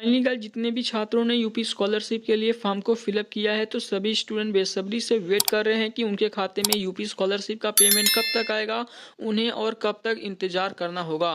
Finally guys जितने भी छात्रों ने यूपी स्कॉलरशिप के लिए फॉर्म को फिलअप किया है तो सभी स्टूडेंट बेसब्री से वेट कर रहे हैं कि उनके खाते में यूपी स्कॉलरशिप का पेमेंट कब तक आएगा उन्हें और कब तक इंतजार करना होगा।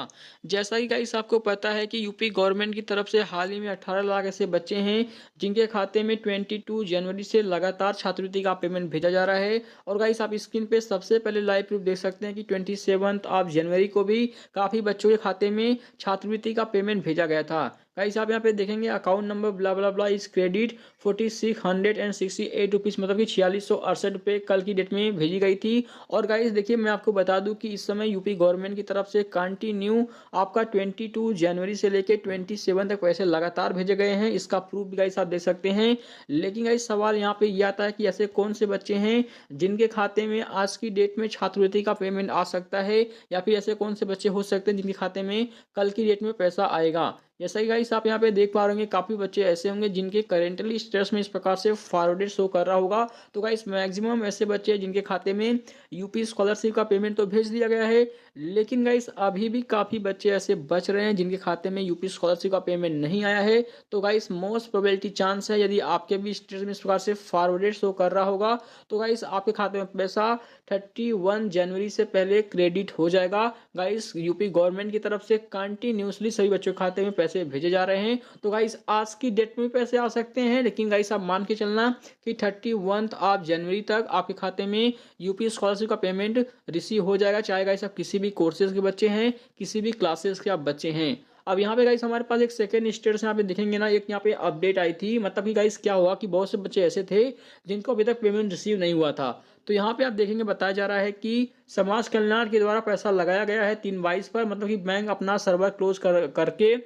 जैसा कि गाइस आपको पता है कि यूपी गवर्नमेंट की तरफ से हाल ही में 18 लाख ऐसे बच्चे हैं जिनके खाते में 22 जनवरी से लगातार छात्रवृत्ति का पेमेंट भेजा जा रहा है। और गाइस आप स्क्रीन पे सबसे पहले लाइव प्रूफ देख सकते हैं कि 27 जनवरी को भी काफ़ी बच्चों के खाते में छात्रवृत्ति का पेमेंट भेजा गया था। गाइस आप यहाँ पे देखेंगे अकाउंट नंबर ब्ला ब्ला ब्ला इस क्रेडिट 4668 रुपीज़ मतलब कि 4668 रुपये कल की डेट में भेजी गई थी। और गाइस देखिए मैं आपको बता दूं कि इस समय यूपी गवर्नमेंट की तरफ से कंटिन्यू आपका 22 जनवरी से लेके 27 तक पैसे लगातार भेजे गए हैं। इसका प्रूफ भी गाइस आप देख सकते हैं। लेकिन गाइस सवाल यहाँ पे ये आता है कि ऐसे कौन से बच्चे हैं जिनके खाते में आज की डेट में छात्रवृत्ति का पेमेंट आ सकता है, या फिर ऐसे कौन से बच्चे हो सकते हैं जिनके खाते में कल की डेट में पैसा आएगा। जैसा कि गाइस आप यहाँ पे देख पा रहे होंगे काफ़ी बच्चे ऐसे होंगे जिनके करेंटली स्टेटस में इस प्रकार से फॉरवर्डेड शो कर रहा होगा। तो गाइस मैक्सिमम ऐसे बच्चे हैं जिनके खाते में यूपी स्कॉलरशिप का पेमेंट तो भेज दिया गया है, लेकिन गाइस अभी भी काफ़ी बच्चे ऐसे बच रहे हैं जिनके खाते में यूपी स्कॉलरशिप का पेमेंट नहीं आया है। तो गाइस मोस्ट प्रोबेबिलिटी चांस है यदि आपके भी स्टेटस में इस प्रकार से फॉरवर्डेड शो कर रहा होगा तो गाइस आपके खाते में पैसा 31 जनवरी से पहले क्रेडिट हो जाएगा। गाइस यूपी गवर्नमेंट की तरफ से कंटिन्यूसली सभी बच्चों के खाते में पैसे भेजे जा रहे हैं। तो गाइस आज की डेट में भी पैसे आ सकते हैं, लेकिन गाइस आप मान के चलना कि 31 जनवरी तक आपके खाते में यूपी स्कॉलरशिप का पेमेंट रिसीव हो जाएगा, चाहे गाइस आप किसी भी कोर्सेज के बच्चे हैं, किसी भी क्लासेस के आप बच्चे हैं। अब यहाँ पे गाइस हमारे पास एक सेकंड स्टेटस यहाँ पे दिखेंगे ना, एक यहाँ पे अपडेट आई थी। मतलब कि गाइस क्या हुआ कि बहुत से बच्चे ऐसे थे जिनको अभी तक पेमेंट रिसीव नहीं हुआ था। तो यहाँ पे आप देखेंगे बताया जा रहा है कि समाज कल्याण के द्वारा पैसा लगाया गया है 3/22 पर, मतलब कि बैंक अपना सर्वर क्लोज करके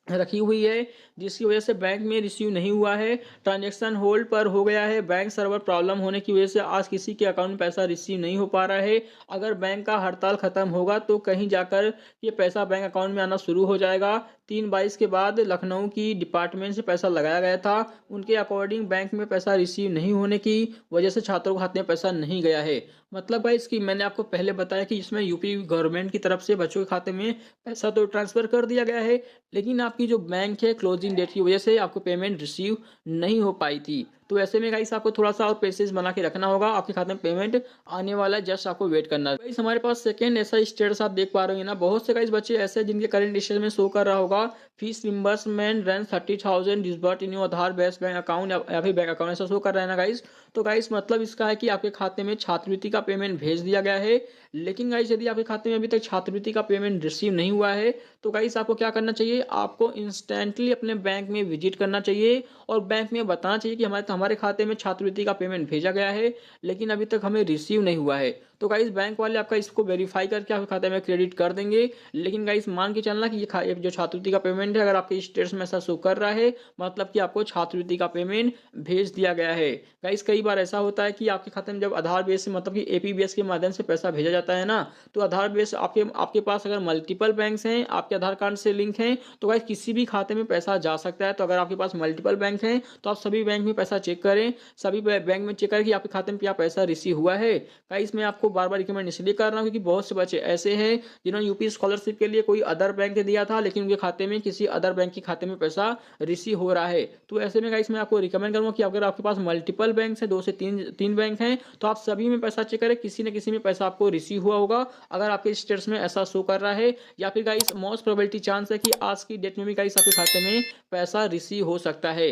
रखी हुई है, जिसकी वजह से बैंक में रिसीव नहीं हुआ है। ट्रांजैक्शन होल्ड पर हो गया है, बैंक सर्वर प्रॉब्लम होने की वजह से आज किसी के अकाउंट में पैसा रिसीव नहीं हो पा रहा है। अगर बैंक का हड़ताल खत्म होगा तो कहीं जाकर ये पैसा बैंक अकाउंट में आना शुरू हो जाएगा। 3/22 के बाद लखनऊ की डिपार्टमेंट से पैसा लगाया गया था, उनके अकॉर्डिंग बैंक में पैसा रिसीव नहीं होने की वजह से छात्रों के खाते में पैसा नहीं गया है। मतलब भाई इसकी मैंने आपको पहले बताया कि इसमें यूपी गवर्नमेंट की तरफ से बच्चों के खाते में पैसा तो ट्रांसफर कर दिया गया है, लेकिन आपकी जो बैंक है क्लोजिंग डेट की वजह से आपको पेमेंट रिसीव नहीं हो पाई थी। तो ऐसे में गाइस आपको थोड़ा सा और पेशेंस बना के रखना होगा, आपके खाते में पेमेंट आने वाला है, जस्ट आपको वेट करना है। गाइस हमारे पास सेकंड ऐसा स्टेटस आप देख पा रहे हो ना, बहुत से गाइस बच्चे ऐसे हैं जिनके करंट स्टेटस में शो कर रहा होगा fees reimbursement run 30,000 disbursed in your Aadhaar based bank account या फिर बैंक अकाउंट ऐसा शो कर रहा है ना गाइस। तो गाइस मतलब इसका है कि आपके खाते में छात्रवृत्ति का पेमेंट भेज दिया गया है, लेकिन गाइस यदि आपके खाते में अभी तक छात्रवृत्ति का पेमेंट रिसीव नहीं हुआ है तो गाइस आपको क्या करना चाहिए, आपको इंस्टेंटली अपने बैंक में विजिट करना चाहिए और बैंक में बताना चाहिए कि हमारे हमारे खाते में छात्रवृत्ति का पेमेंट भेजा गया है, लेकिन अभी तक हमें रिसीव नहीं हुआ है। तो गाइस बैंक वाले आपका इसको वेरीफाई करके आपके खाते में क्रेडिट कर देंगे। लेकिन गाइस मान के चलना कि ये जो छात्रवृत्ति का पेमेंट है अगर आपके स्टेटस में ऐसा शो कर रहा है मतलब कि आपको छात्रवृत्ति का पेमेंट भेज दिया गया है। गाइस कई बार ऐसा होता है कि आपके खाते में जब आधार बेस से मतलब कि एपीबीएस के माध्यम से पैसा भेजा जाता है ना, तो आधार बेस आपके आपके पास अगर मल्टीपल बैंक्स हैं, आपके आधार कार्ड से लिंक हैं, तो गाइस किसी भी खाते में पैसा जा सकता है। तो अगर आपके पास मल्टीपल बैंक हैं तो आप सभी बैंक में पैसा चेक करें, सभी बैंक में चेक करें कि आपके खाते में क्या पैसा रिसीव हुआ है। गाइस मैं आपको बार बार रिकमेंड इसलिए कर रहा हूँ क्योंकि बहुत से बच्चे ऐसे हैं जिन्होंने यूपी स्कॉलरशिप के लिए कोई अदर बैंक दिया था, लेकिन उनके खाते में किसी अदर बैंक के खाते में पैसा रिसीव हो रहा है। तो ऐसे में गाइस मैं आपको रिकमेंड करूंगा कि अगर आपके पास मल्टीपल बैंक है, 2 से 3 बैंक हैं, तो आप सभी में पैसा चेक करें, किसी न किसी में पैसा आपको रिसीव हुआ होगा अगर आपके स्टेटस में ऐसा शो कर रहा है। या फिर गाइस मोस्ट प्रोबेबिलिटी चांस है कि आज की डेट में भी गाइस आपके खाते में पैसा रिसीव हो सकता है।